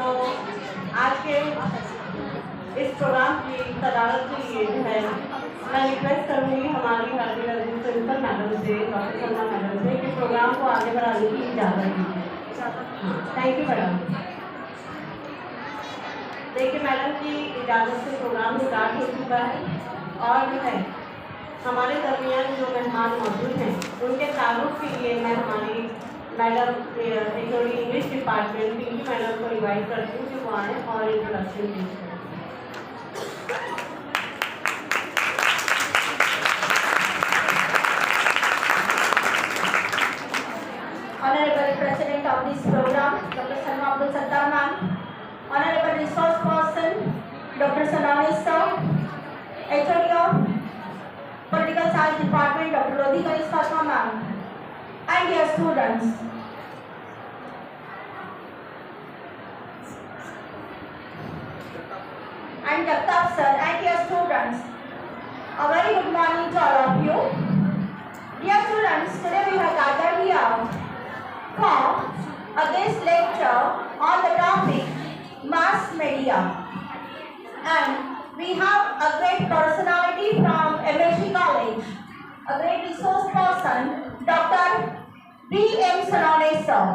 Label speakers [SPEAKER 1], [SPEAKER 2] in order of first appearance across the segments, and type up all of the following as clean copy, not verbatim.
[SPEAKER 1] तो आज के इस प्रोग्राम की सदारत के लिए जो है मैं रिक्वेस्ट करूँगी हमारी हार्दिक प्रिंसिपल मैडम से, डॉक्टर शर्मा मैडम से, कि प्रोग्राम को आगे बढ़ाने की इजाज़त दीजिए। Thank you madam. देखिए मैडम की इजाज़त से प्रोग्राम स्टार्ट हो चुका है और जो है हमारे दरमियान जो मेहमान मौजूद हैं उनके तारुफ के लिए मैं हमारी मैडम थोड़ी इंग्लिश डिपार्टमेंट पिंकी मैडम को इनवाइट करती हूँ कि वो आएँ और इंट्रोडक्शन पेश करें।
[SPEAKER 2] Honorable President of this program, Dr. Salma Abdul Sattar ma'am, Honorable Resource Person, Dr. Salami sir, HOD of Political Science Department, Dr. Lodhi Ganesh Fatma ma'am, and dear students. And Jagtap sir, and dear students, a very good morning to all of you. Dear students, today we have gathered here for a guest lecture on the topic mass media, and we have a great personality from MSc College, a great resource person, Dr. B.M. Sonone sir.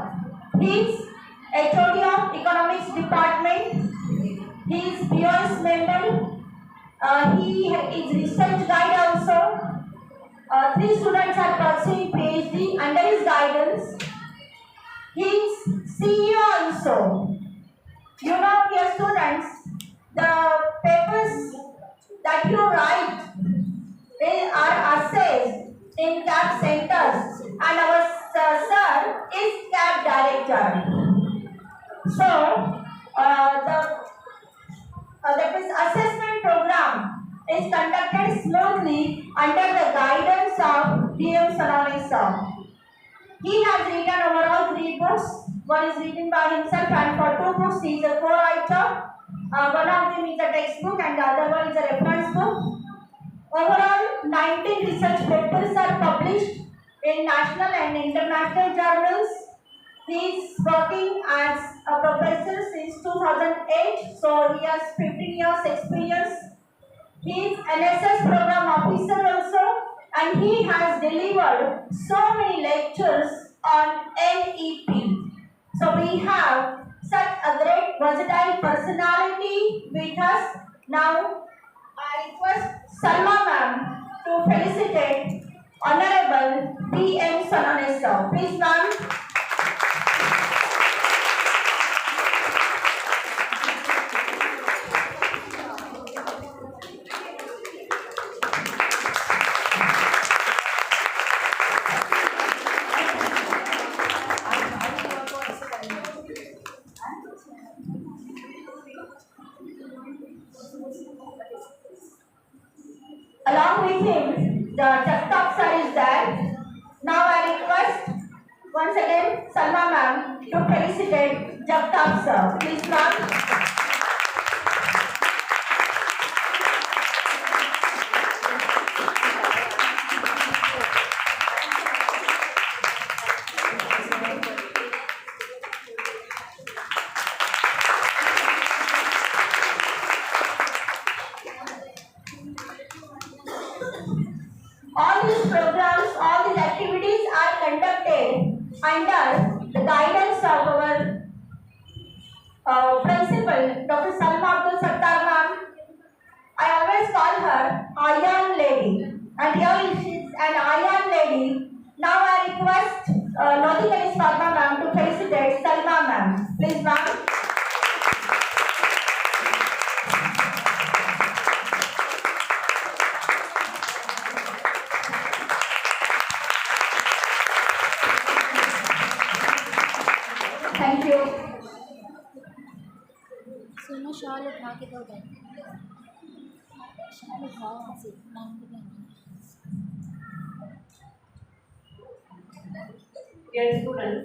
[SPEAKER 2] He is HOD of Economics Department. He is BOS member. He is research guide also. 3 students are pursuing PhD under his guidance. He is CEO also. You know, dear students, the papers that you write, they are assessed in CAP centers, and our sir is CAP director. So, the assessment program is conducted smoothly under the guidance of D.M. Sonone sir. He has written overall 3 books. One is written by himself, and for 2 books he is a co-writer. One of them is a textbook and the other one is a reference book. Overall, 19 research papers are published in national and international journals. He is working as a professor since 2008, so he has 15 years experience. He is NSS program officer also, and he has delivered so many lectures on NEP. So we have such a great versatile personality with us. Now I request Salma ma'am to felicitate Honorable B.M. Sonone sir. Please ma'am. Along with him, the Jagtap sir is there. Now I request once again Salma ma'am to felicitate Jagtap sir. Please ma'am. All these programs, all these activities are conducted under the guidance of our principal, Dr. Salma Abdul Sattar ma'am. I always call her Iron Lady, and here she is an Iron Lady. Now I request Lodhi Ganesh Fatma ma'am to felicitate Salma ma'am. Please ma'am. Thank you.
[SPEAKER 3] सुनो शाल उठा के दो बैठ शाल उठाओ वहाँ से नाम के
[SPEAKER 1] डियर स्टूडेंट्स,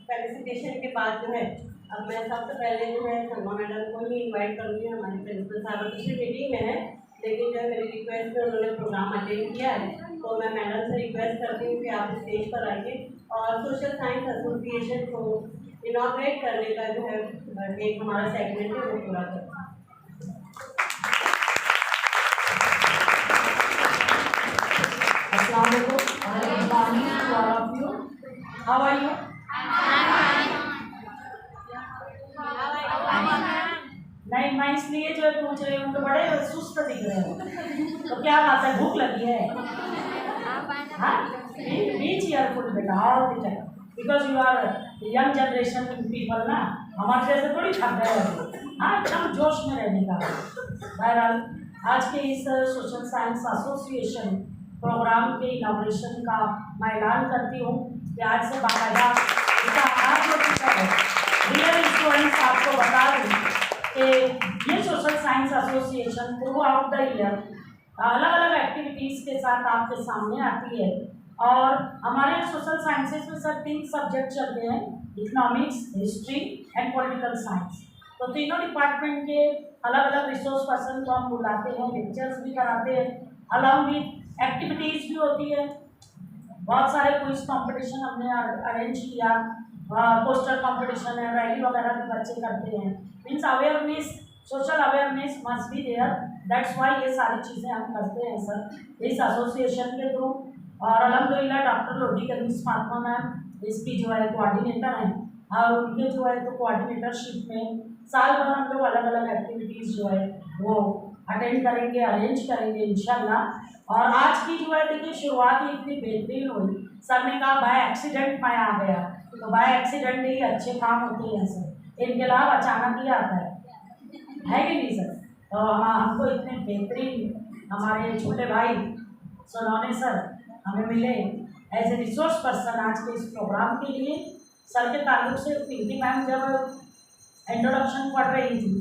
[SPEAKER 1] फेलिसिटेशन के बाद जो है अब मैं सबसे पहले जो है शर्मा मैडम को ही इनवाइट करूँगी। हमारे प्रिंसिपल साहब पिछली मीटिंग में है, लेकिन जो है मेरी रिक्वेस्ट पे उन्होंने प्रोग्राम अटेंड किया है, तो मैं मैडम से रिक्वेस्ट करती हूँ कि आप स्टेज पर आइए और सोशल साइंस एसोसिएशन को इनॉग्रेट करने का जो है एक हमारा सेगमेंट है वो पूरा करते हैं।
[SPEAKER 4] अस्सलाम वालेकुम, good morning to all of you. How are you? नहीं, मैं इसलिए जो है पूछ रही हूँ तो बड़े सुस्त दिख रहे हो, तो क्या बात है, भूख लगी है? हाँ, बी चीयरफुल बेटा all the time, because you are young generation people ना, हमारे जैसे थोड़ी थक गए हो। हाँ, एकदम जोश में रहने का। बहरहाल आज के इस सोशल साइंस एसोसिएशन प्रोग्राम के इनॉग्रेशन का मैं ऐलान करती हूँ कि आज से बाकायदा इसका आगाज हो चुका है। रियल स्टूडेंट्स आपको बता दूँ कि ये social science association through out the year अलग अलग एक्टिविटीज़ के साथ आपके सामने आती है। और हमारे सोशल साइंसेज में सर 3 सब्जेक्ट चलते हैं, economics, history and political science. तो तीनों डिपार्टमेंट के अलग अलग रिसोर्स पर्सन को हम बुलाते हैं, लेक्चर्स भी कराते हैं, अलॉन्ग विथ एक्टिविटीज़ भी होती है। बहुत सारे क्विज कंपटीशन हमने अरेंज किया, पोस्टर कंपटीशन है, रैली वगैरह भी बच्चे करते हैं। Means awareness, social awareness must be there, that's why ये सारी चीज़ें हम करते हैं सर इस एसोसिएशन के थ्रू। और अल्हम्दुलिल्लाह डॉक्टर लोधी कनीस फातिमा मैम इसकी जो है कोऑर्डिनेटर हैं, और उनके जो है तो कोऑर्डिनेटरशिप में साल भर हम लोग अलग अलग एक्टिविटीज़ जो है वो अटेंड करेंगे, अरेंज करेंगे इंशाल्लाह। और आज की जो है देखिए शुरुआत ही इतनी बेहतरीन हुई, सर ने कहा बाय एक्सीडेंट मैं आ गया, तो बाय एक्सीडेंट ही अच्छे काम होते हैं सर, इनके लाभ अचानक ही आता है कि नहीं सर? तो हमको इतने बेहतरीन हमारे छोटे भाई सोनौने सर हमें मिले एज ए रिसोर्स पर्सन आज के इस प्रोग्राम के लिए। सर के ताल्लुक से पिंकी मैम जब इंट्रोडक्शन पढ़ रही थी,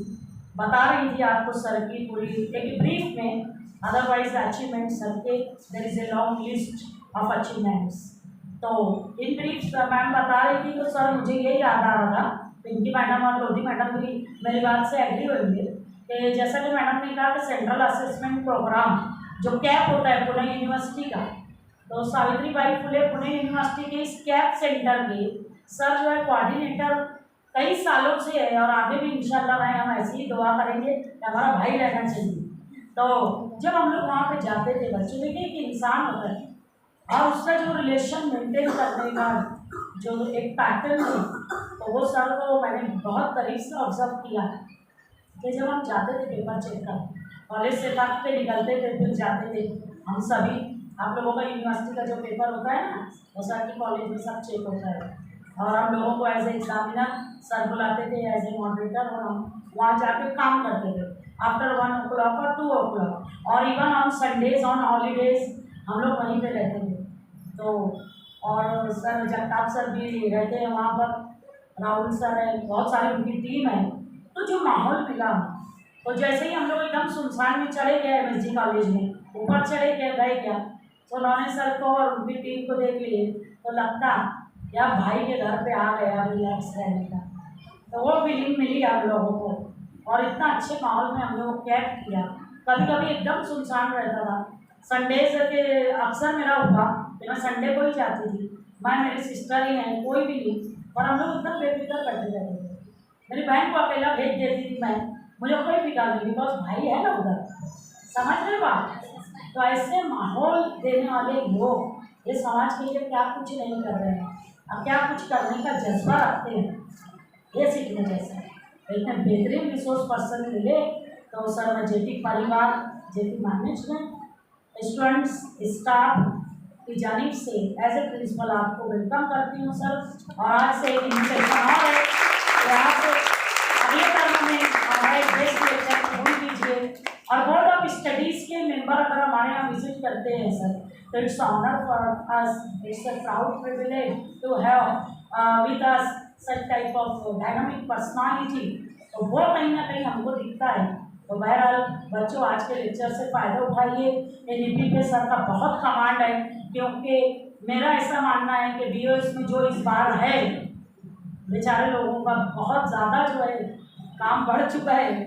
[SPEAKER 4] बता रही थी आपको सर की पूरी एक ब्रीफ में, अदरवाइज अचीवमेंट सर के there is a long list of achievements. तो इन ब्रीफ मैम बता रही थी तो सर मुझे ये याद आ रहा था, पिंकी मैडम और लोधी मैडम भी मेरी बात से एग्री होंगे कि जैसा कि मैडम ने कहा कि सेंट्रल असेसमेंट प्रोग्राम जो कैप होता है पुणे यूनिवर्सिटी का, तो सावित्रीबाई फुले पुणे यूनिवर्सिटी के इस कैप सेंटर के सर जो है कोऑर्डिनेटर कई सालों से है, और आगे भी इंशाल्लाह भाई हम ऐसे ही दुआ करेंगे कि हमारा भाई रहना चाहिए। तो जब हम लोग वहाँ पे जाते थे, बच्चे देखिए एक इंसान होता है और उसका जो रिलेशन मेंटेन करने का जो एक पैटर्न है, तो वो सर को मैंने बहुत करीब से ऑब्जर्व किया कि जब हम जाते थे पेपर चेक कर, कॉलेज से तक पे निकलते थे, फिर जाते थे हम सभी, आप लोगों का यूनिवर्सिटी का जो पेपर होता है ना, वो सर के कॉलेज में सब चेक होता है, और हम लोगों को एज ए एग्जामिनर सर बुलाते थे एज ए मॉडरेटर, और हम वहाँ जाके काम करते थे आफ्टर 1 o'clock और 2 o'clock, और even on Sundays on holidays हम लोग वहीं पे रहते थे। तो और सर जगताप सर भी रहते हैं वहाँ पर, राहुल सर है, बहुत सारी उनकी टीम है। तो जो माहौल मिला, तो जैसे ही हम लोग एकदम सुनसान में चले गए MSG कॉलेज में, ऊपर चले गए क्या, तो उन्होंने सर को और उनकी टीम को देख लिए तो लगता या भाई के घर पे आ गया रिलैक्स रहने का, तो वो फीलिंग मिली हम लोगों को। और इतना अच्छे माहौल में हम लोग कैप किया, कभी कभी एकदम सुनसान रहता था। संडे से के अक्सर मेरा हुआ कि मैं संडे को ही जाती थी, मैं मेरी सिस्टर ही हैं, कोई भी नहीं, और हम लोग एकदम बेफिक्र करते रहते थे। मेरी बहन को अकेला भेज देती थी मैं, मुझे कोई फिक्र नहीं, बिकॉज भाई है ना उधर, समझ रहे बात। तो ऐसे माहौल देने वाले लोग ये समाज के लिए क्या कुछ नहीं कर रहे हैं, अब क्या कुछ करने का जज्बा रखते हैं, ये सीखने जैसा है। इतने बेहतरीन रिसोर्स पर्सन मिले, तो सर मैं जेपी परिवार, जेपी मैनेजमेंट, स्टूडेंट्स, स्टाफ की जानिब से एज ए प्रिंसिपल आपको वेलकम करती हूँ सर। और आज से एक इन्विटेशन और है कि आप अगले टर्म में हमारे गेस्ट लेक्चर कबूल कीजिए, और बोर्ड ऑफ स्टडीज़ के मेंबर अगर हमारे यहाँ विजिट करते हैं सर, तो it's honour for us, it's a proud privilege to have with us such type of dynamic personality. तो वो कहीं ना कहीं हमको दिखता है। तो बहरहाल बच्चों आज के लेक्चर से फ़ायदा उठाइए। एनईपी पे सर का बहुत कमांड है, क्योंकि मेरा ऐसा मानना है कि BOS में जो इस बार है, बेचारे लोगों का बहुत ज़्यादा जो है काम बढ़ चुका है।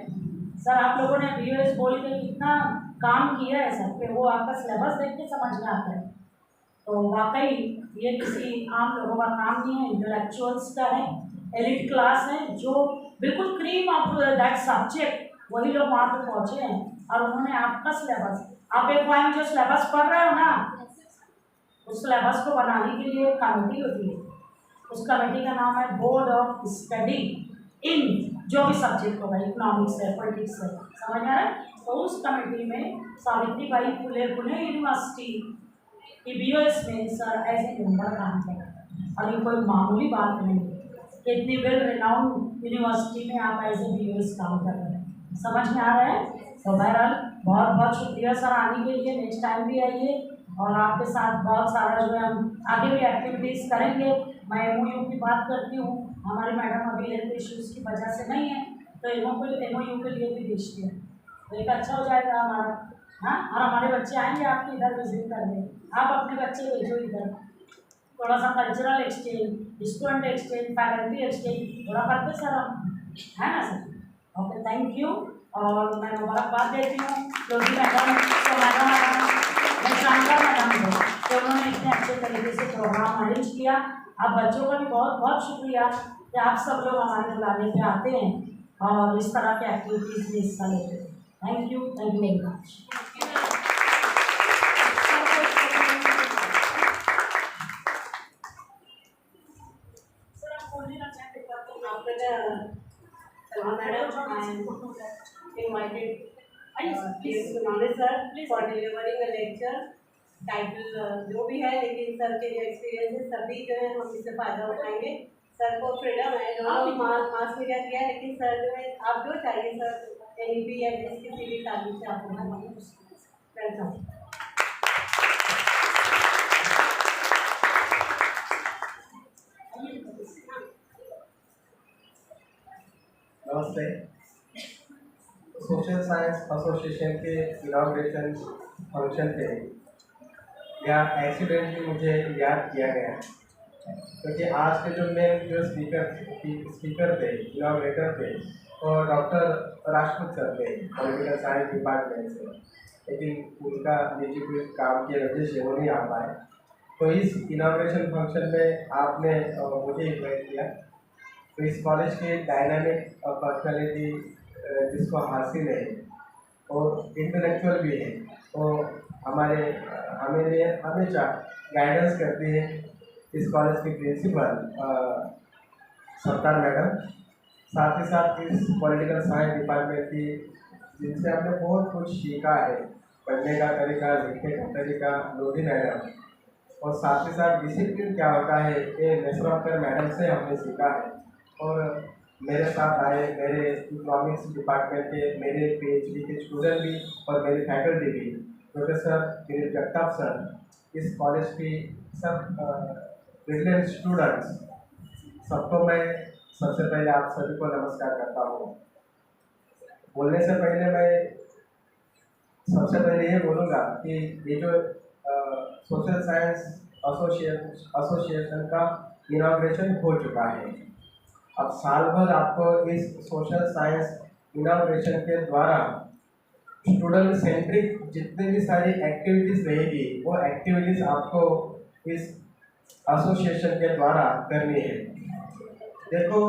[SPEAKER 4] सर आप लोगों ने BOS बोल के कितना काम किया है सर पे, वो आपका सिलेबस देख के समझ में आता है। तो वाकई ये किसी आम लोगों का काम नहीं है, इंटेलेक्चुअल्स का है। एलिट क्लास है, जो बिल्कुल क्रीम ऑफ दैट सब्जेक्ट, वही लोग वहाँ पे पहुँचे हैं और उन्होंने आपका सिलेबस, आप एक पॉइंट जो सिलेबस पढ़ रहे हो ना, उस सिलेबस को बनाने के लिए एक कमेटी होती है। उस कमेटी का नाम है बोर्ड ऑफ स्टडी इन जो भी सब्जेक्ट होगा, इकोनॉमिक्स है, पॉलिटिक्स है, समझ आ रहा है। तो उस कमेटी में सावित्रीबाई फुले पुणे यूनिवर्सिटी की BOS में सर एज ए मेंबर काम कर रहा है, और ये कोई मामूली बात नहीं है कि इतनी वेल रिनाउंड यूनिवर्सिटी में आप एज ए BOS काम कर रहे हैं, समझ में आ रहा है। तो बहरहाल बहुत बहुत शुक्रिया सर आने के लिए, नेक्स्ट टाइम भी आइए और आपके साथ बहुत सारा जो है हम आगे भी एक्टिविटीज़ करेंगे। मैं MOU की बात करती हूँ, हमारी मैडम अभी हेल्थ इश्यूज़ की वजह से नहीं है, तो MOU के लिए भी भेजती है, तो एक अच्छा हो जाएगा हमारा। हाँ, और हमारे बच्चे आएंगे आपके इधर विजिट करने, आप अपने बच्चे भेजो इधर, थोड़ा सा cultural exchange, student exchange, faculty exchange थोड़ा करते सर हम, है ना सर। Okay, thank you. और मैं मुबारकबाद देती हूँ रोजी मैडम को, मैं शानदार मैडम को कि उन्होंने इतने अच्छे तरीके से प्रोग्राम अरेंज किया। आप बच्चों का भी बहुत बहुत शुक्रिया कि आप सब लोग हमारे बुलाने पे आते हैं और इस तरह के एक्टिविटीज़ में हिस्सा लेते हैं। Thank you very much.
[SPEAKER 1] Invited Sunani sir for delivering a lecture title जो भी है, लेकिन सर के जो एक्सपीरियंस है सभी जो है हम इससे फ़ायदा उठाएंगे। सर को फ्रीडम है, जो मास मीडिया किया है, लेकिन सर जो है आप जो चाहिए सर कहीं भी या जिस किसी भी तालीम से आप वेलकम।
[SPEAKER 5] नमस्ते। सोशल साइंस एसोसिएशन के इनॉग्रेशन फंक्शन थे, या एक्सीडेंटली मुझे याद किया गया क्योंकि आज के जो मेन जो स्पीकर थे, इनॉग्रेटर थे, और डॉक्टर राजपूत सर थे पॉलिटिकल साइंस डिपार्टमेंट से, लेकिन उनका निजी कुछ काम की वजह से वो नहीं आ पाए। तो इस इनॉग्रेशन फंक्शन में आपने मुझे इन्वाइट किया, तो इस कॉलेज के डायनामिक पर्सनैलिटी जिसको हासिल है और इंटेलेक्चुअल भी है, तो हमें लिए हमेशा गाइडेंस करती है इस कॉलेज की प्रिंसिपल सरकार मैडम, साथ ही साथ इस पॉलिटिकल साइंस डिपार्टमेंट की जिनसे हमने बहुत कुछ सीखा है, पढ़ने का तरीका, लिखने का तरीका, लोधी मैडम, और साथ ही साथ डिसिप्लिन क्या होता है ये नेसरकर मैडम से हमने सीखा है। और मेरे साथ आए मेरे इकोनॉमिक्स डिपार्टमेंट के मेरे PhD के स्टूडेंट भी और मेरी फैकल्टी भी, प्रोफेसर गिरीश जगताप सर, इस कॉलेज की सब ब्रिलियंट स्टूडेंट्स, सबको मैं सबसे पहले आप सभी को नमस्कार करता हूँ। बोलने से पहले मैं सबसे पहले ये बोलूँगा कि ये जो सोशल साइंस एसोसिएशन का इनॉग्रेशन हो चुका है। अब साल भर आपको इस सोशल साइंस इनॉग्रेशन के द्वारा स्टूडेंट सेंट्रिक जितनी भी सारी एक्टिविटीज़ रहेगी, वो एक्टिविटीज़ आपको इस एसोसिएशन के द्वारा करनी है। देखो,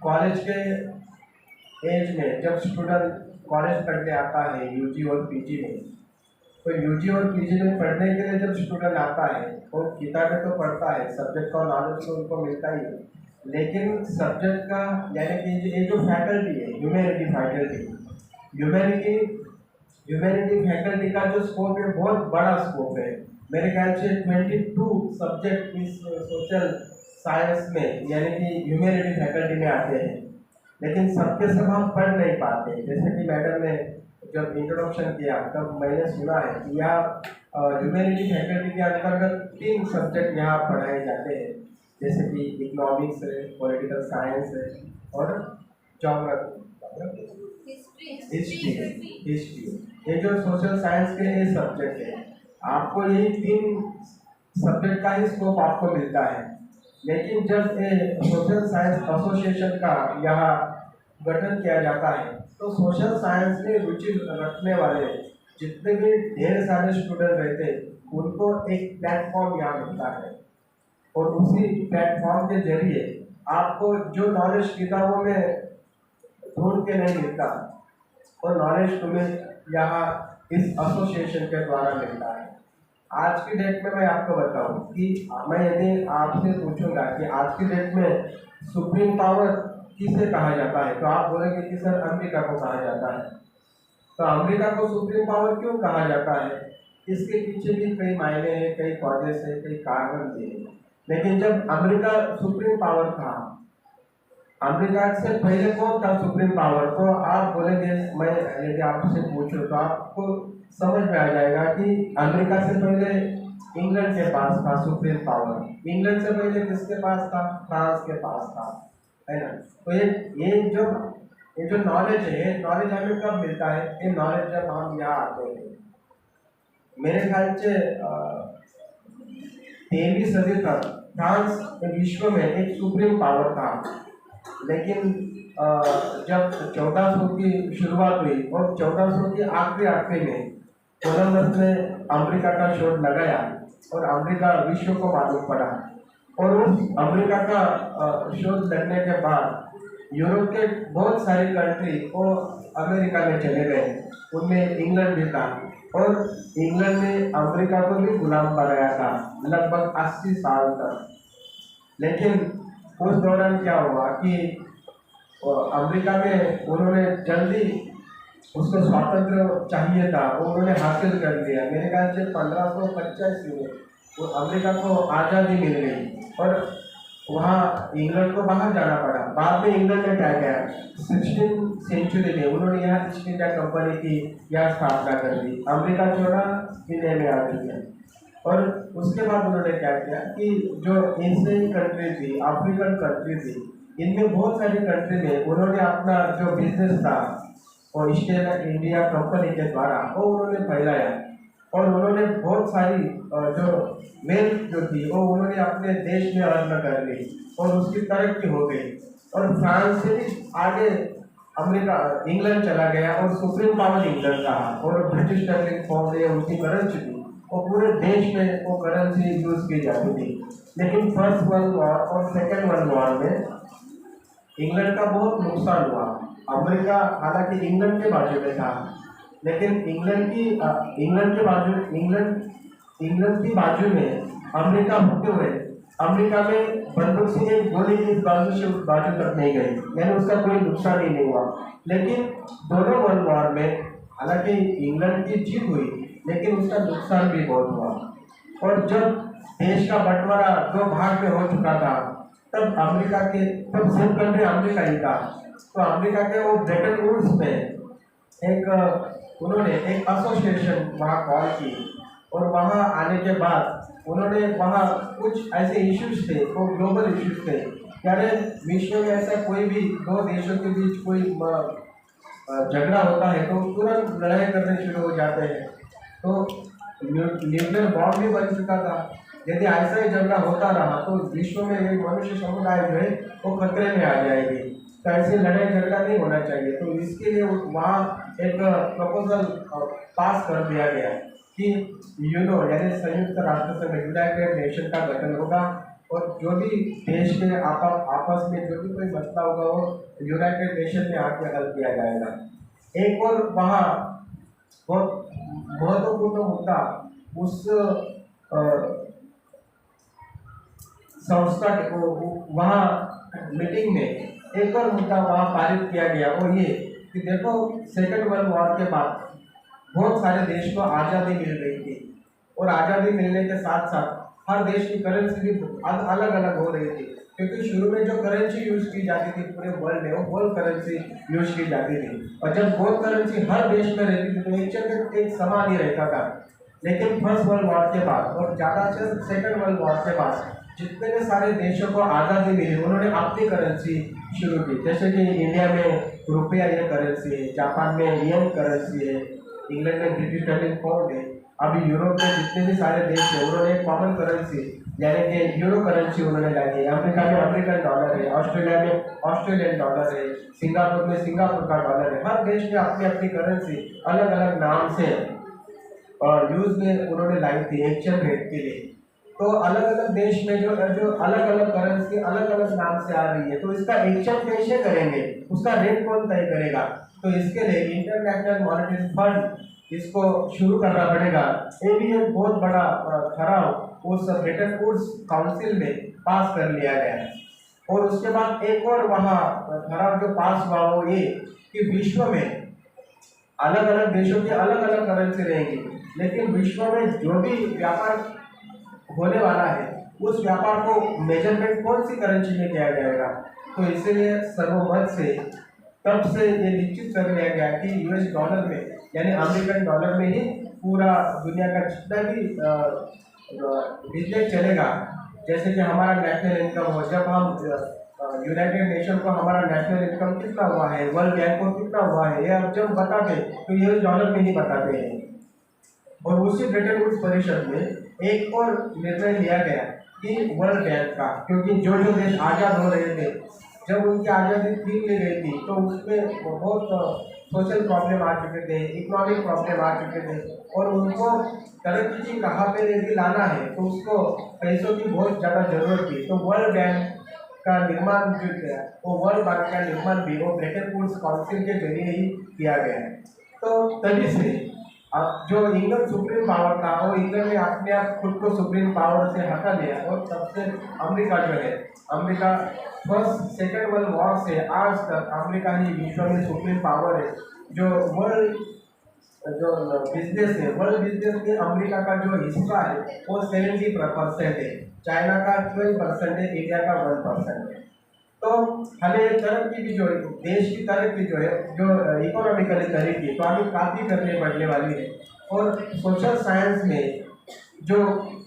[SPEAKER 5] कॉलेज के एज में जब स्टूडेंट कॉलेज पढ़ने आता है UG और PG में, तो UG और PG में पढ़ने के लिए जब स्टूडेंट आता है वो किताबें तो पढ़ता है, सब्जेक्ट का नॉलेज तो उनको मिलता ही है, लेकिन सब्जेक्ट का यानी कि ये जो फैकल्टी है ह्यूमैनिटी फैकल्टी का जो स्कोप है बहुत बड़ा स्कोप है। मेरे ख्याल से 22 सब्जेक्ट इस सोशल साइंस में यानी कि ह्यूमैनिटी फैकल्टी में आते हैं, लेकिन सबके सब हम पढ़ नहीं पाते। जैसे कि मैडम ने जब इंट्रोडक्शन किया तब मैंने सुना है कि यहाँ ह्यूमैनिटी फैकल्टी के अंतर्गत 3 सब्जेक्ट यहाँ पढ़ाए जाते हैं, जैसे कि इकोनॉमिक्स है, पॉलिटिकल साइंस है और हिस्ट्री। ये जो सोशल साइंस के ये सब्जेक्ट है, आपको यही 3 सब्जेक्ट का ही स्कोप आपको मिलता है। लेकिन जब ये सोशल साइंस एसोसिएशन का यहाँ गठन किया जाता है, तो सोशल साइंस में रुचि रखने वाले जितने भी ढेर सारे स्टूडेंट रहते हैं, उनको एक प्लेटफॉर्म यहाँ मिलता है, और उसी प्लेटफॉर्म के जरिए आपको जो नॉलेज किताबों में ढूंढ के नहीं मिलता, वो नॉलेज तुम्हें यहाँ इस एसोसिएशन के द्वारा मिलता है। आज की डेट में मैं आपको बताऊं कि मैं यदि आपसे पूछूंगा कि आज की डेट में सुप्रीम पावर किसे कहा जाता है, तो आप बोलेंगे कि सर अमेरिका को कहा जाता है। तो अमेरिका को सुप्रीम पावर क्यों कहा जाता है, इसके पीछे भी कई मायने हैं, कई कॉजेस हैं, कई कारण भी हैं। लेकिन जब अमेरिका सुप्रीम पावर था, अमेरिका से पहले कौन था सुप्रीम पावर, तो आप बोलेंगे, मैं यदि आपसे पूछूं तो आपको समझ में आ जाएगा कि अमेरिका से पहले इंग्लैंड के पास था सुप्रीम पावर। इंग्लैंड से पहले किसके पास था, फ्रांस के पास था, है ना। तो ये जो नॉलेज है, ये नॉलेज हमें कब मिलता है, ये नॉलेज जब हम यहाँ आते हैं। मेरे ख्याल से 13वीं सदी तक फ्रांस विश्व में एक सुप्रीम पावर था, लेकिन जब 1400 की शुरुआत हुई और 1400 के आखिरी में कोलंबस ने अमेरिका का शोध लगाया और अमेरिका विश्व को मालूम पड़ा। और उस अमेरिका का शोध लगने के बाद यूरोप के बहुत सारे कंट्री वो अमेरिका में चले गए, उनमें इंग्लैंड भी था। और इंग्लैंड ने अमेरिका को भी गुलाम बनाया था लगभग 80 साल तक। लेकिन उस दौरान क्या हुआ कि अमेरिका में उन्होंने जल्दी उसको स्वातंत्र चाहिए था, वो उन्होंने हासिल कर लिया। मेरे ख्याल से 1585 में वो अमेरिका को आज़ादी मिल गई और वहाँ इंग्लैंड को बाहर जाना पड़ा। बाद में इंग्लैंड ने क्या किया, 16वीं सेंचुरी में उन्होंने यहाँ ईस्ट इंडिया कंपनी की यहाँ स्थापना कर दी। अमेरिका छोड़ा, इंडिया में आ गई। और उसके बाद उन्होंने क्या किया कि जो एशियन कंट्री थी, अफ्रीकन कंट्री थी, इनमें बहुत सारी कंट्री में उन्होंने अपना जो बिजनेस था और ईस्ट इंडिया कंपनी के द्वारा वो उन्होंने फैलाया। और उन्होंने बहुत सारी जो वेल्थ जो थी वो उन्होंने अपने देश में अर्न कर ली और उसकी तरक्की हो गई। और फ्रांस से भी आगे अमेरिका इंग्लैंड चला गया और सुप्रीम पावर इंग्लैंड था। और ब्रिटिश स्टर्लिंग पाउंड है उनकी करेंसी थी, वो पूरे देश में वो करेंसी यूज की जाती थी। लेकिन फर्स्ट वर्ल्ड वॉर और सेकेंड वर्ल्ड वॉर में इंग्लैंड का बहुत नुकसान हुआ। अमेरिका हालांकि इंग्लैंड के बाजू में था, लेकिन इंग्लैंड की बाजू में अमेरिका होते हुए अमेरिका में बंदूक से एक गोली इस बाजू से उस बाजू तक नहीं गई, यानी उसका कोई नुकसान ही नहीं हुआ। लेकिन दोनों वर्ल्ड वॉर में हालांकि इंग्लैंड की जीत हुई, लेकिन उसका नुकसान भी बहुत हुआ। और जब देश का बंटवारा 2 भाग में हो चुका था, तब सेम कंट्री अमेरिका ही था। तो अमेरिका के वो ब्रिटेन वुड्स में उन्होंने एक एसोसिएशन वहाँ कॉल की। और वहाँ आने के बाद उन्होंने वहाँ कुछ ऐसे इश्यूज थे, वो ग्लोबल इश्यूज थे, यानी विश्व में ऐसा कोई भी 2 देशों के बीच कोई झगड़ा होता है तो तुरंत लड़ाई करने शुरू हो जाते हैं। तो न्यूक्लियर बॉम्ब भी बन चुका था। यदि ऐसा ही झगड़ा होता रहा तो विश्व में एक मनुष्य समुदाय जो है वो खतरे में आ जाएगी। तो ऐसे लड़ाई झगड़ा नहीं होना चाहिए। तो इसके लिए वहाँ एक प्रपोजल पास कर दिया गया कि यूनो यानी संयुक्त राष्ट्र संघ, यूनाइटेड नेशन का गठन होगा और जो भी देश के आपस में जो भी कोई मसला होगा वो यूनाइटेड नेशन में आके हल किया जाएगा। एक और वहाँ बहुत महत्वपूर्ण मुद्दा उस संस्था के वहाँ मीटिंग में एक और मुद्दा वहाँ पारित किया गया, और ये कि देखो सेकेंड वर्ल्ड वॉर के बाद बहुत सारे देश को आज़ादी मिल रही थी और आज़ादी मिलने के साथ साथ हर देश की करेंसी भी अलग अलग हो रही थी, क्योंकि शुरू में जो करेंसी यूज की जाती थी पूरे वर्ल्ड में वो गोल्ड करेंसी यूज की जाती थी। और जब गोल्ड करेंसी हर देश में रहती थी तो एक समान ही रहता था। लेकिन फर्स्ट वर्ल्ड वॉर के बाद और ज़्यादातर सेकेंड वर्ल्ड वॉर के बाद जितने भी सारे देशों को आज़ादी मिली उन्होंने अपनी करेंसी शुरू की। जैसे कि इंडिया में रुपया ये करेंसी है, जापान में येन करेंसी है, इंग्लैंड में ब्रिटिश स्टर्लिंग पाउंड है। अभी यूरोप में जितने भी सारे देश हैं उन्होंने एक कॉमन करेंसी यानी कि यूरो करेंसी उन्होंने लाई है। अमेरिका में अमेरिकन डॉलर है, ऑस्ट्रेलिया में ऑस्ट्रेलियन डॉलर है, सिंगापुर में सिंगापुर का डॉलर है। हर देश में अपनी अपनी करेंसी अलग अलग नाम से यूज में उन्होंने लाई थी एक्सचेंज रेट के लिए। तो अलग अलग देश में जो जो अलग अलग करेंसी अलग अलग नाम से आ रही है, तो इसका एक्सचेंज कैसे करेंगे, उसका रेट कौन तय करेगा? तो इसके लिए इंटरनेशनल मॉनेटरी फंड इसको शुरू करना पड़ेगा। ये भी एक बहुत बड़ा ठहराव उस ब्रिटेन वुड्स काउंसिल में पास कर लिया गया। और उसके बाद एक और वहाँ ठहराव जो पास हुआ वो ये कि विश्व में अलग अलग देशों की अलग अलग करेंसी रहेंगी, लेकिन विश्व में जो भी व्यापार होने वाला है उस व्यापार को मेजरमेंट कौन सी करेंसी में किया जाएगा। तो इसीलिए सर्वमत से तब से ये निश्चित कर लिया गया कि यूएस डॉलर में यानी अमेरिकन डॉलर में ही पूरा दुनिया का जितना भी बिजनेस चलेगा। जैसे कि हमारा नेशनल इनकम हो, जब हम यूनाइटेड नेशन को हमारा नेशनल इनकम कितना हुआ है, वर्ल्ड बैंक को कितना हुआ है, ये अब जब बताते तो यूएस डॉलर में ही बताते हैं। और उसी ब्रिटेन वुड्स परिषद में एक और निर्णय लिया गया कि वर्ल्ड बैंक का, क्योंकि जो जो देश आज़ाद हो रहे थे जब उनकी आज़ादी छीन ली गई थी तो उसमें बहुत सोशल प्रॉब्लम आ चुके थे, इकोनॉमिक प्रॉब्लम आ चुके थे, और उनको तरक्की की राह पे यदि लाना है तो उसको पैसों की बहुत ज़्यादा ज़रूरत थी। तो वर्ल्ड बैंक का निर्माण जो है वो वर्ल्ड बैंक का निर्माण भी वो ब्रिटेन वुड्स काउंसिल के जरिए ही किया गया है। तो तभी से अब जो इंग्लैंड सुप्रीम पावर था वो इंग्लैंड ने अपने आप खुद को सुप्रीम पावर से हटा लिया, और तब से अमेरिका जो है, America first second world war से आज तक अमेरिका ही विश्व में सुप्रीम पावर है। जो वर्ल्ड जो बिजनेस है, वर्ल्ड बिजनेस में अमेरिका का जो हिस्सा है वो 70% है, चाइना का 12% है, इंडिया का 1% है। तो हमें तरक्की भी जो है, देश की तरक्की जो है, जो इकोनॉमिकली तरक्की तो अभी काफ़ी करने बढ़ने वाली है। और सोशल साइंस में जो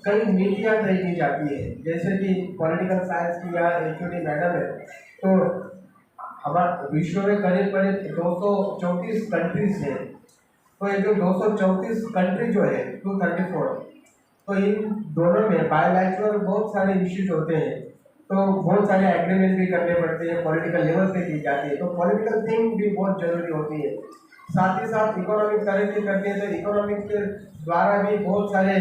[SPEAKER 5] कई नीतियाँ तय की जाती है, जैसे कि पॉलिटिकल साइंस की यहाँ एचओडी मैडम है, तो हमारे विश्व में करीब करीब 234 कंट्रीज हैं। तो ये जो 234 कंट्री जो है 234, तो इन दोनों में बायलैटरल बहुत सारे इश्यूज होते हैं, तो बहुत सारे एग्रीमेंट भी करने पड़ते हैं, पॉलिटिकल लेवल पे की जाती है, तो पॉलिटिकल थिंक भी बहुत जरूरी होती है। साथ ही साथ इकोनॉमिक तरक्की करनी है तो इकोनॉमिक के द्वारा भी बहुत सारे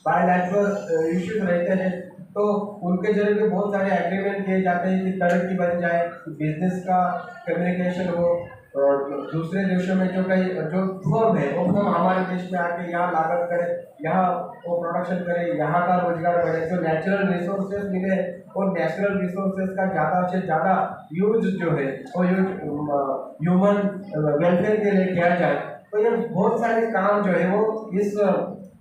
[SPEAKER 5] बायलैटरल इश्यूज रहते हैं, तो उनके जरिए बहुत सारे एग्रीमेंट किए जाते हैं कि तरक्की बन जाए, बिजनेस का कम्युनिकेशन हो, और दूसरे देशों में जो कई जो फर्म है वो फर्म हमारे देश में आके यहाँ लागत करे, यहाँ वो प्रोडक्शन करे, यहाँ का रोजगार बढ़े, जो नेचुरल रिसोर्सेज मिले और नेचुरल रिसोर्सेज का ज़्यादा से ज़्यादा यूज जो है वो यूज ह्यूमन वेलफेयर के लिए किया जाए। तो ये बहुत सारे काम जो है वो इस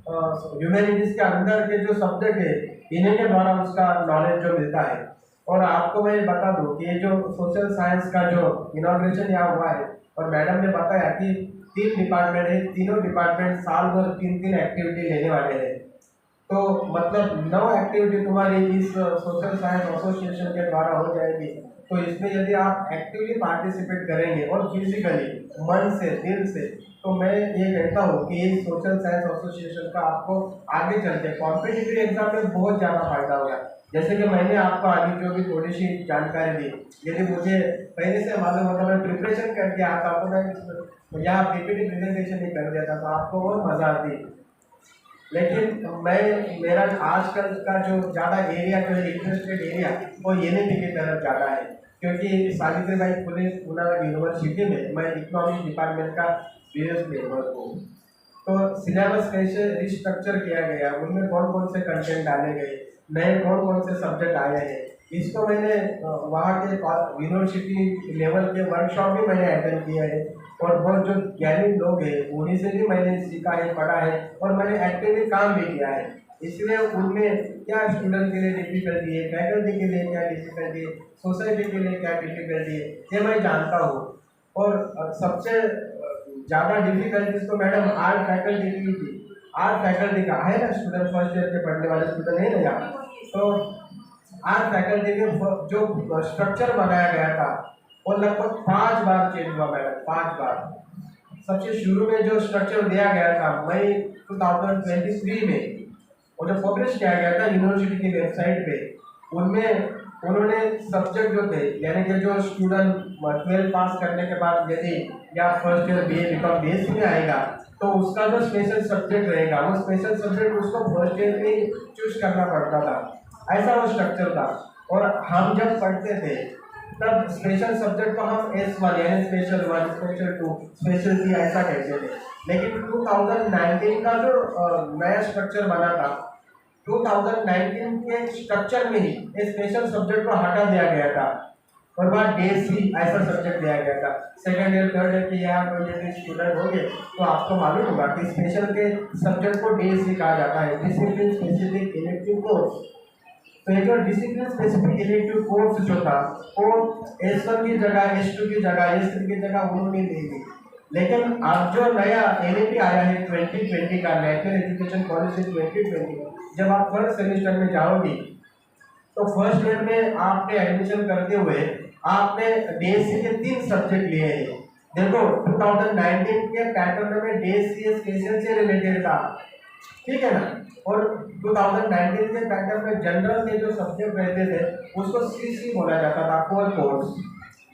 [SPEAKER 5] ह्यूमैनिटीज़ के अंदर के जो सब्जेक्ट है इन्हीं के द्वारा उसका नॉलेज जो मिलता है। और आपको मैं बता दूं कि ये जो सोशल साइंस का जो इनॉग्रेशन यहाँ हुआ है, और मैडम ने बताया कि 3 डिपार्टमेंट है, तीनों डिपार्टमेंट साल भर 3-3 एक्टिविटी लेने वाले हैं। तो मतलब 9 एक्टिविटी तुम्हारी इस सोशल साइंस एसोसिएशन के द्वारा हो जाएगी। तो इसमें यदि आप एक्टिवली पार्टिसिपेट करेंगे और फिजिकली मन से दिल से, तो मैं ये कहता हूँ कि इस सोशल साइंस एसोसिएशन का आपको आगे चल के कॉम्पिटिटिव एग्जाम में बहुत ज़्यादा फायदा होगा। जैसे कि मैंने आपको आगे जो भी थोड़ी सी जानकारी दी, यदि मुझे पहले से मालूम होता, मैं प्रिपरेशन करके आता तो मैं यहाँ पीपीटी प्रेजेंटेशन ही कर देता तो आपको बहुत मज़ा आती। लेकिन मेरा आजकल का जो ज़्यादा एरिया जो है इंटरेस्टेड एरिया वो एनईपी की तरफ ज़्यादा है, क्योंकि सावित्रीबाई फुले यूनिवर्सिटी में मैं इकोनॉमिक्स डिपार्टमेंट का बीएस मेंबर हूँ। तो सिलेबस कैसे रिस्ट्रक्चर किया गया, उनमें कौन कौन से कंटेंट डाले गए, नए कौन कौन से सब्जेक्ट आए हैं, इसको मैंने वहाँ के यूनिवर्सिटी लेवल के वर्कशॉप भी मैंने अटेंड किया है, और बहुत जो ज्ञानी लोग हैं उन्हीं से भी मैंने सीखा है, पढ़ा है, और मैंने एक्टिवली काम भी किया है। इसलिए उनमें क्या स्टूडेंट के लिए डिफिकल्टी है, फैकल्टी के लिए क्या डिफिकल्टी है, सोसाइटी के लिए क्या डिफिकल्टी है, ये मैं जानता हूँ। और सबसे ज़्यादा डिफिकल्टीज तो मैडम आर्ट फैकल्टी की थी। आर्ट फैकल्टी का है ना, स्टूडेंट फर्स्ट ईयर के पढ़ने वाले स्टूडेंट है ना यहाँ, तो आर्ट फैकल्टी में जो स्ट्रक्चर बनाया गया था वो लगभग 5 बार चेंज हुआ मैडम, 5 बार। सबसे शुरू में जो स्ट्रक्चर दिया गया था मई 2023 में, वो जो पब्लिश किया गया था यूनिवर्सिटी की वेबसाइट पे, उनमें उन्होंने सब्जेक्ट जो थे यानी कि जो स्टूडेंट 12 पास करने के बाद यदि या first year BA BCom BSc में आएगा तो उसका जो स्पेशल सब्जेक्ट रहेगा वो स्पेशल सब्जेक्ट उसको फर्स्ट ईयर में चूज करना पड़ता था, ऐसा वो स्ट्रक्चर था। और हम जब पढ़ते थे तब स्पेशल सब्जेक्ट को हम S1 यानी स्पेशल 1, स्पेशल 2, स्पेशल 3 ऐसा कहते थे। लेकिन 2019 का जो नया स्ट्रक्चर बना था, 2019 के स्ट्रक्चर में ही स्पेशल सब्जेक्ट को हटा दिया गया था और वहाँ DSC ऐसा सब्जेक्ट दिया गया था। सेकेंड ईयर थर्ड ईयर के यहाँ कोई यदि स्टूडेंट होंगे तो आपको मालूम होगा कि स्पेशल के सब्जेक्ट को DSC कहा जाता है, डिसिप्लिन स्पेसिफिक इलेक्टिव कोर्स। तो ये जो डिसिप्लिन स्पेसिफिक इलेक्टिव कोर्स जो था वो S1 की जगह, S2 की जगह, S3 की जगह उन्होंने ले ली। लेकिन अब जो नया NEP आया है 2020 का, नेशनल एजुकेशन पॉलिसी 2020, जब आप फर्स्ट सेमेस्टर में जाओगे तो फर्स्ट ईयर में आपने एडमिशन करते हुए आपने DSC के 3 सब्जेक्ट लिए हैं। देखो 2019 के पैटर्न में DSC स्पेशल से रिलेटेड था, ठीक है ना। और 2019 के पैटर्न में जनरल के जो सब्जेक्ट रहते थे उसको CC बोला जाता था, कोर कोर्स,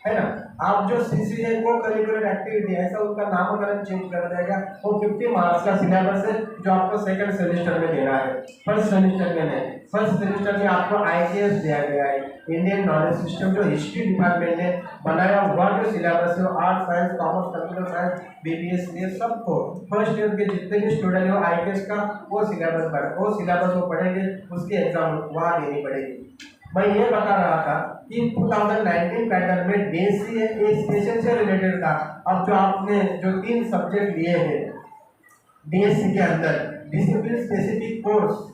[SPEAKER 5] है ना। आप जो CC है को करिकुलर एक्टिविटी, ऐसा उनका नामकरण चेंज कर देगा। वो 50 मार्क्स का सिलेबस है जो आपको सेकंड सेमेस्टर में देना है, फर्स्ट सेमेस्टर में नहीं। फर्स्ट सेमेस्टर में आपको IKS दिया गया है, इंडियन नॉलेज सिस्टम, जो हिस्ट्री डिपार्टमेंट ने बनाया हुआ जो सिलेबस है, art science, commerce, computer science, BBS, ये सबको फर्स्ट ईयर के जितने भी स्टूडेंट है वो IKS का वो सिलेबस वो पढ़ेंगे, उसकी एग्जाम वहाँ देनी पड़ेगी। मैं ये बता रहा था कि 2019 पैटर्न में DSC है एक स्पेशल से रिलेटेड था। अब जो आपने जो 3 सब्जेक्ट लिए हैं DSC के अंदर, डिसिप्लिन स्पेसिफिक कोर्स,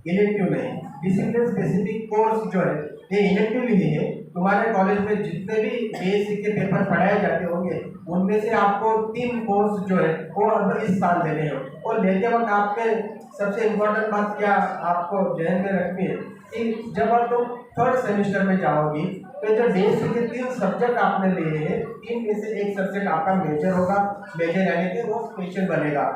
[SPEAKER 5] इलेक्टिव नहीं, डिसिप्लिन स्पेसिफिक कोर्स जो है ये इलेक्टिव ही है। तुम्हारे कॉलेज में जितने भी DSC के पेपर पढ़ाए जाते होंगे उनमें से आपको 3 कोर्स जो है वो अब इस साल देने हो। और लेते वक्त आपके सबसे इम्पोर्टेंट बात क्या आपको ध्यान में रखनी है कि जब आप तुम थर्ड सेमेस्टर में जाओगी तो जो DSC के 3 सब्जेक्ट आपने लिए हैं, 3 में से एक सब्जेक्ट आपका मेजर होगा, मेजर यानी कि वो स्पेशल बनेगा,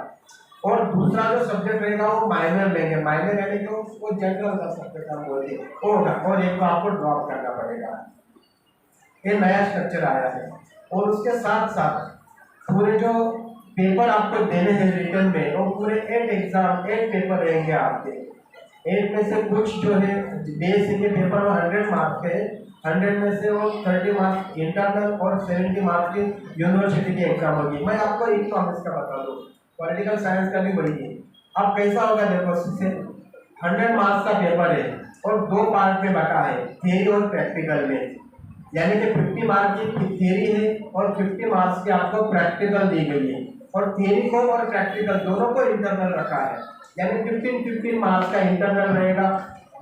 [SPEAKER 5] और दूसरा जो सब्जेक्ट रहेगा वो माइनर लेंगे, माइनर यानी कि वो जनरल का सब्जेक्ट हम बोलते हैं वो होगा, और एक को आपको ड्रॉप करना पड़ेगा। ये नया स्ट्रक्चर आया है। और उसके साथ साथ पूरे जो पेपर आपको देने हैं रिटर्न में, वो पूरे 8 पेपर रहेंगे आपके। 8 में से कुछ जो है DSC के पेपर वो 100 मार्क्स के, 100 में से वो 30 मार्क्स इंटरनल और 70 मार्क्स की यूनिवर्सिटी की एग्जाम होगी। मैं आपको इकोनॉमिक्स का बता दूँ, पॉलिटिकल साइंस का भी वही है। अब कैसा होगा देखो, 100 मार्क्स का पेपर है और 2 पार्ट में बटा है, थियरी और प्रैक्टिकल में, यानी कि 50 मार्क्स की थियरी है और 50 मार्क्स की आपको प्रैक्टिकल दी गई है। और थियरी को और प्रैक्टिकल दोनों को इंटरनल रखा है, यानी 15 मार्क्स का इंटरनल रहेगा।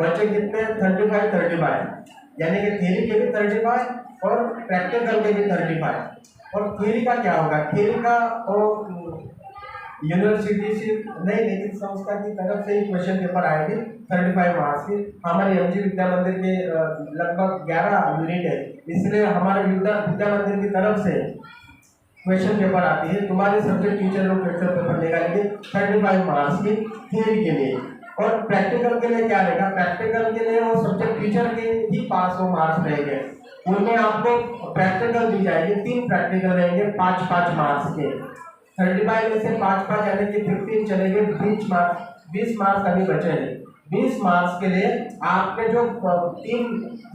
[SPEAKER 5] बच्चे कितने 35, यानी कि थियरी के भी 35 और प्रैक्टिकल के भी 35। और थियरी का क्या होगा, थियरी का यूनिवर्सिटी से नहीं लेकिन संस्था की तरफ से ही क्वेश्चन पेपर आएगी 35 मार्क्स की। हमारे MG विद्या मंदिर के लगभग 11 यूनिट है, इसलिए हमारे विद्या मंदिर की तरफ से क्वेश्चन पेपर आती है। तुम्हारे सब्जेक्ट टीचर लोग क्वेश्चन पेपर निकालेंगे 35 मार्क्स की थियरी के लिए। और प्रैक्टिकल के लिए क्या रहेगा, प्रैक्टिकल के लिए वो सब्जेक्ट टीचर के ही पास वो मार्क्स रहेंगे, उनमें आपको प्रैक्टिकल दी जाएगी। 3 प्रैक्टिकल रहेंगे 5 मार्क्स के, 35 में से 5 यानी कि 15 चलेंगे, 20 मार्क्स अभी बचे हैं। 20 मार्क्स के लिए आपने जो 3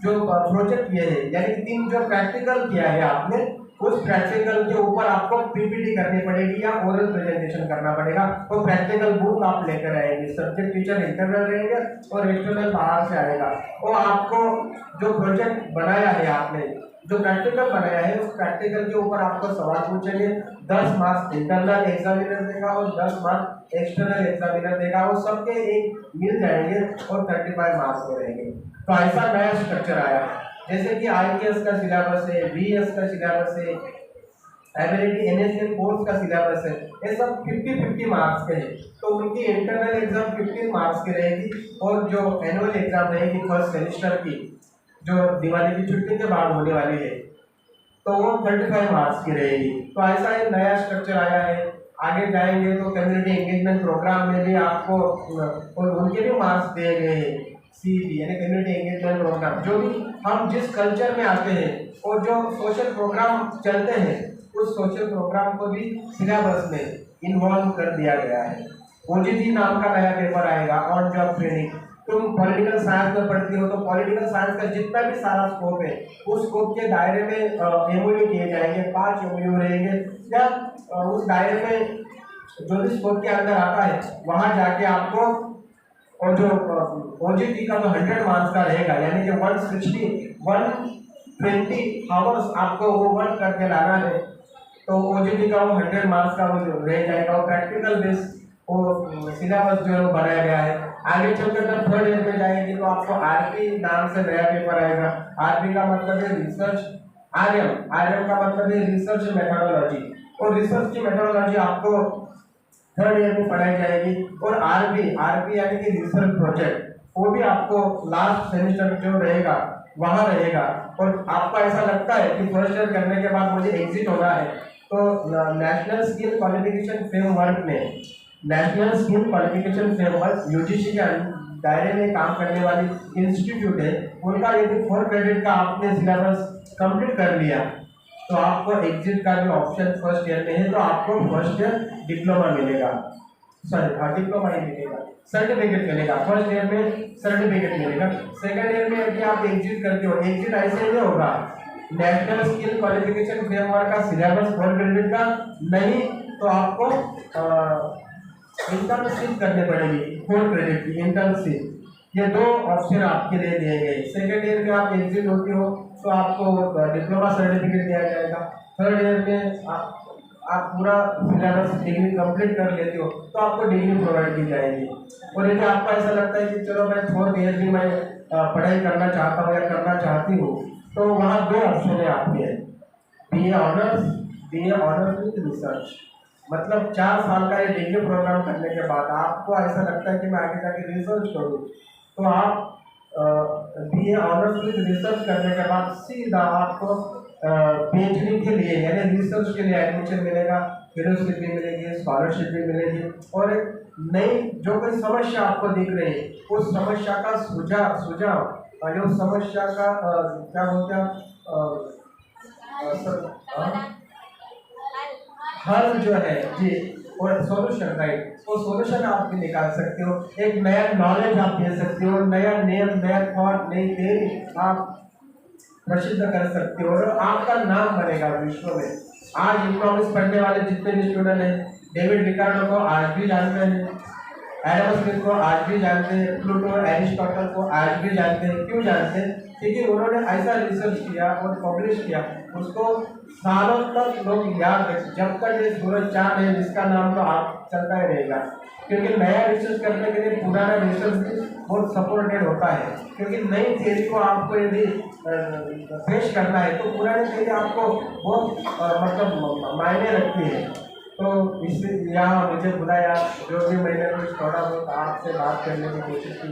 [SPEAKER 5] जो प्रोजेक्ट किए हैं, यानी कि 3 जो प्रैक्टिकल किया है आपने, उस प्रैक्टिकल के ऊपर आपको PPT करनी पड़ेगी या ओरल प्रेजेंटेशन करना पड़ेगा। तो प्रैक्टिकल बुक आप लेकर आएंगे, सब्जेक्ट टीचर इंटरनल रहेंगे और एक्सटर्नल बाहर से आएगा। और आपको जो प्रोजेक्ट बनाया है, आपने जो प्रैक्टिकल बनाया है, उस प्रैक्टिकल के ऊपर आपको सवाल पूछेंगे। 10 मार्क्स इंटरनल एग्जामिनर देगा और 10 मार्क्स एक्सटर्नल एग्जामिनर देगा, वो सबके एक मिल जाएंगे और 35 मार्क्स हो रहेंगे। तो ऐसा नया स्ट्रक्चर आया है, जैसे कि IKS का सिलेबस है, BS का सिलेबस है, एबिलिटी NSL कोर्स का सिलेबस है, ये सब 50 मार्क्स के हैं। तो उनकी इंटरनल एग्जाम 15 मार्क्स की रहेगी और जो एनुअल एग्जाम रहेगी फर्स्ट सेमेस्टर की, जो दिवाली की छुट्टी के बाद होने वाली है, तो वो 35 मार्क्स की रहेगी। तो ऐसा एक नया स्ट्रक्चर आया है। आगे जाएंगे तो कम्युनिटी एंगेजमेंट प्रोग्राम में भी आपको और उनके भी मार्क्स दिए गए हैं, CEP यानी कम्युनिटी एंगेजमेंट प्रोग्राम। जो भी हम जिस कल्चर में आते हैं और जो सोशल प्रोग्राम चलते हैं, उस सोशल प्रोग्राम को भी सिलेबस में इन्वॉल्व कर दिया गया है। ओजीटी नाम का नया पेपर आएगा, ऑन जॉब ट्रेनिंग। तुम पॉलिटिकल साइंस में पढ़ती हो तो पॉलिटिकल साइंस का जितना भी सारा स्कोप है उस स्कोप के दायरे में एमओयू किए जाएंगे, 5 एमओयू रहेंगे, या उस दायरे में जो भी स्कोप के अंदर आता है वहाँ जाके आपको, और जो ओजीटी का तो 100 मार्क्स का रहेगा, यानी कि 120 आवर्स आपको वो वर्क करके लाना है, तो ओजीटी का वो 100 मार्क्स का वो रह जाएगा। और प्रैक्टिकल बेस वो सिलेबस जो है वो बनाया गया है। आगे चलकर जब 3rd ईयर में जाएंगे तो आपको आरपी नाम से नया पेपर आएगा। आरपी का मतलब है रिसर्च, आरएम का मतलब है रिसर्च मेथोडोलॉजी, और रिसर्च की मेथोडोलॉजी आपको 3rd ईयर में पढ़ाई जाएगी। और आरपी यानी कि रिसर्च प्रोजेक्ट, वो भी आपको लास्ट सेमेस्टर जो रहेगा वहाँ रहेगा। और आपको ऐसा लगता है कि 1st ईयर करने के बाद मुझे एग्जिट होना है, तो नेशनल स्किल क्वालिफिकेशन फ्रेमवर्क में, national skill qualification framework UGC के दायरे में काम करने वाली इंस्टीट्यूट है, उनका यदि 4 क्रेडिट का आपने सिलेबस कंप्लीट कर लिया तो आपको एग्जिट का भी ऑप्शन 1st ईयर में है, तो आपको 1st ईयर डिप्लोमा मिलेगा, डिप्लोमा ही मिलेगा, सर्टिफिकेट मिलेगा। 1st ईयर में सर्टिफिकेट मिलेगा। 2nd ईयर में यदि आप एग्जिट करते हो, एग्जिट ऐसे नहीं होगा, नेशनल स्किल क्वालिफिकेशन फ्रेमवर्क का सिलेबस 4 क्रेडिट का नहीं, तो आपको इंटर्नशिप करनी पड़ेगी 4 क्रेडिट की इंटर्नशिप। ये 2 ऑप्शन आपके लिए दिए गए। 2nd ईयर में आप एग्जिट होते हो तो आपको डिप्लोमा सर्टिफिकेट दिया जाएगा। 3rd ईयर में आप पूरा सिलेबस डिग्री कंप्लीट कर लेते हो तो आपको डिग्री प्रोवाइड की जाएगी। और यदि आपको ऐसा लगता है कि चलो मैं 4th ईयर भी मैं पढ़ाई करना चाहता हूँ या करना चाहती हूँ, तो वहाँ 2 ऑप्शन है आपके, बीए ऑनर्स विद रिसर्च। मतलब 4 साल का ये डिग्री प्रोग्राम करने के बाद आपको ऐसा लगता है कि मैं आगे जाके रिसर्च करूँ, तो आप बीए ऑनर्स विद रिसर्च करने के बाद सीधा आपको पीएचडी के लिए यानी रिसर्च के लिए एडमिशन मिलेगा, फेलोशिप भी मिलेगी, स्कॉलरशिप भी मिलेगी। और एक नई जो कोई समस्या आपको दिख रही है उस समस्या का सुझाव और उस समस्या का क्या बोलते हैं हल जो है जी, और सॉल्यूशन, राइट, वो सॉल्यूशन आप भी निकाल सकते हो। एक नया नॉलेज आप दे सकते हो, नया नियम, नया थॉट, नई थ्योरी आप प्रसिद्ध कर सकते हो और आपका नाम बनेगा विश्व में। आज इकोनॉमिक्स पढ़ने वाले जितने भी स्टूडेंट हैं, डेविड रिकार्डो को आज भी जानते हैं, एडम स्मिथ को आज भी जानते हैं, प्लूटो एरिस्टोटल को आज भी जानते हैं। क्यों जानते हैं? क्योंकि उन्होंने ऐसा रिसर्च किया और पब्लिश किया, उसको सालों तक लोग याद रखें। जब तक ये सूरज चांद है जिसका नाम तो आप चलता ही रहेगा, क्योंकि नया रिसर्च करने के लिए पुराना रिसर्च भी बहुत सपोर्टेड होता है। क्योंकि नई थियरी को आपको यदि पेश करना है तो पुरानी थियरी आपको बहुत मतलब मायने रखती है। तो इसलिए यहाँ मुझे बुलाया, जो भी मैंने कुछ थोड़ा बहुत आपसे बात करने की कोशिश की,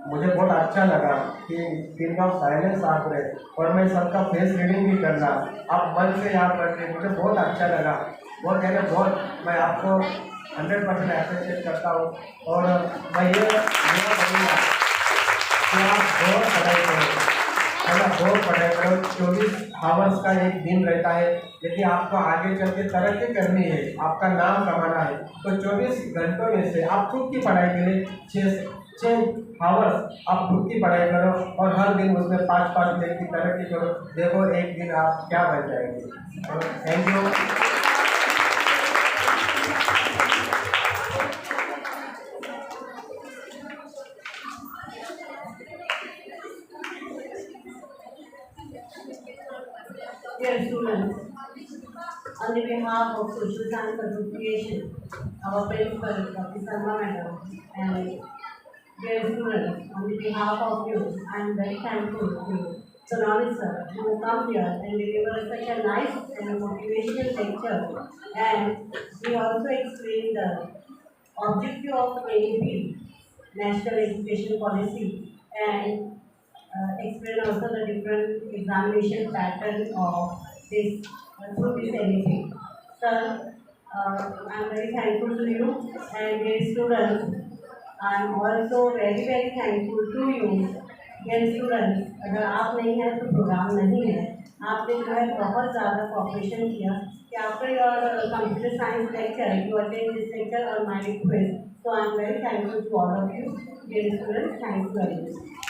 [SPEAKER 5] मुझे बहुत अच्छा लगा कि पिन ऑफ साइलेंस आप रहे और मैं सबका फेस रीडिंग भी करना, आप मन से यहाँ पढ़ रहे, मुझे बहुत अच्छा लगा। बहुत मैं आपको 100% अप्रिशिएट करता हूँ। और मैं ये कहूँगा कि आप बहुत पढ़ाई करो, बहुत पढ़ाई करो। 24 आवर्स का एक दिन रहता है। यदि आपको आगे चल के तरक्की करनी है, आपका नाम कमाना है, तो 24 घंटों में से आप खुद की पढ़ाई के लिए 6 आवर्स आप खुद की पढ़ाई करो और हर दिन उसमें 5-5 मिनट की तरक्की करो। देखो एक दिन आप क्या बन जाएंगे। Thank you.
[SPEAKER 1] Dear students, on the behalf of Social Science Association, our principal, Dr. Sarma Madam, and dear students, on the behalf of you, I am very thankful to Sonali sir who come here and deliver such a nice and motivational lecture. And he also explained the objective of NEP, National Education Policy, and explain also the different examination pattern of this through this NEP. Sir, I am very thankful to you, and dear students, I am also very thankful to you. Dear students, अगर आप नहीं हैं तो programme नहीं है। आपने जो है बहुत ज़्यादा कॉपरेशन किया कि after your computer science lecture you attend this lecture और my request, so I am very thankful to all of you dear students, thank you very much.